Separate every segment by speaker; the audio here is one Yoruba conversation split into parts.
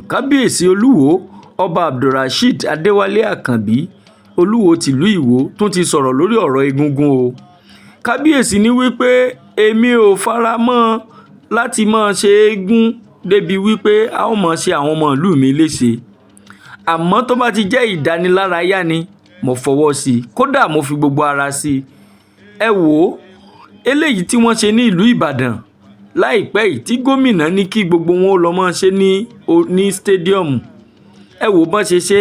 Speaker 1: kábíyèsí olúwo ọba abdulrasheed adéwálé àkànbí olúwo tìlú ìwọ tún ti sọ̀rọ̀ lórí ọ̀rọ̀ egungun o. kábíyèsí ní wípé èmi ò fara mọ́ láti máa ṣe eégún débi wípé a ó máa ṣe àwọn ọmọ ìlú mi léṣe, àmọ́ tó bá ti jẹ́ ìdánilárayá ni mo fọwọ́ sí i, kódà mo fi gbogbo ara sí i. ẹ wò ó, eléyìí tí wọ́n ṣe ní ìlú ìbàdàn láìpẹ́ yìí tí gómìnà ní kí gbogbo wọn ó lọ máa ṣe ní stadium, ẹ wò bọ́n ṣe ṣe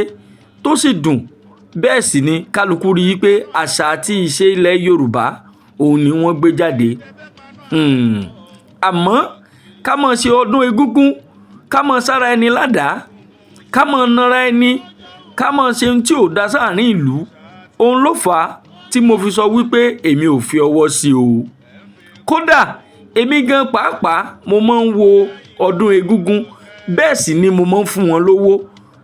Speaker 1: tó sì dùn. bẹ́ẹ̀ sì ni kálukú rí i pé àṣà àti ìṣe ilẹ̀ yorùbá òun ni wọ́n gbé jáde. àmọ́ ká máa ṣe ọdún egúngún, ká máa sára ẹni ládàá, ká máa nara ẹni, ká máa ṣe ohun tí ò dá sáàrin ìlú, òun ló fà á tí mo fi sọ wípé èmi ò fi ọwọ́ sí o. kódà èmi gan pàápàá mo máa ń wo ọdún egúngún, bẹ́ẹ̀ sì ni mo máa ń fún wọn lówó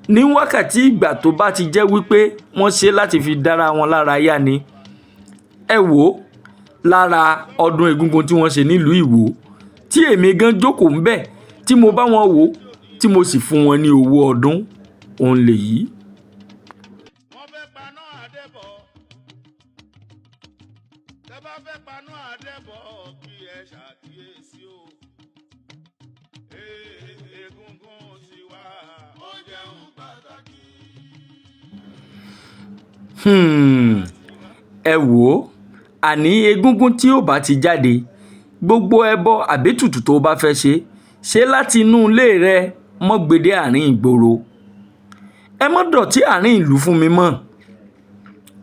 Speaker 1: ní wákàtí ìgbà tó bá ti jẹ́ wípé wọ́n ṣe láti fi dára wọn lára yá ni. ẹ wò ó, lára ọdún egúngún tí wọ́n ṣe nílùú ìwọ tí èmi gan jókòó ń bẹ̀ tí mo bá wọn wò tí mo sì fún wọn ní owó ọdún, òun lèyí.
Speaker 2: wọ́n fẹ́ paná àdẹ́bọ̀, tẹ́ bá fẹ́ paná àdẹ́bọ̀ kí ẹ ṣàkíyèsí o. egungun ti wá ó jẹun pàtàkì.
Speaker 1: ẹ wò ó, àní egúngún tí ò bá ti jáde, gbogbo ẹbọ àbẹ́tùtù tó bá fẹ́ ṣe láti inú ilé rẹ, mọ́ gbèdé àárín ìgboro. ẹ mọ́ dọ̀tí àárín ìlú fún mi mọ́.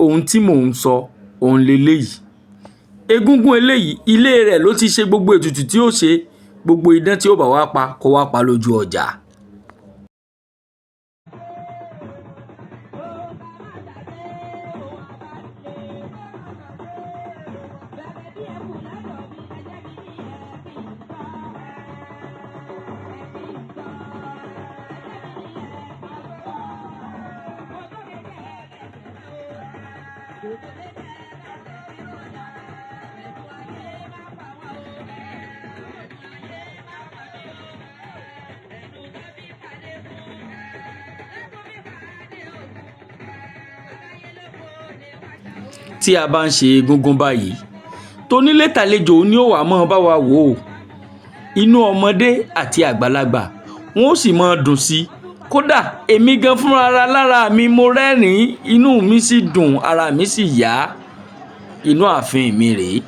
Speaker 1: ohun tí mò ń sọ òun leléyìí. egúngún eléyìí ilé rẹ̀ ló ti ṣe gbogbo ètùtù tí ó ṣe, gbogbo idán tí ó bá wá pa kó wá pa lójú ọjà. tí a bá ń ṣe egúngún báyìí, tonílé tàlejò ni ó wà mọ́ bá wa wò ó. inú ọmọdé àti àgbàlagbà wọn ó sì máa dùn sí i. kódà èmi gan fúnra lára mi mo rẹ́rìn-ín, inú mi sì dùn, ara mi sì yá. inú ààfin mi rèé.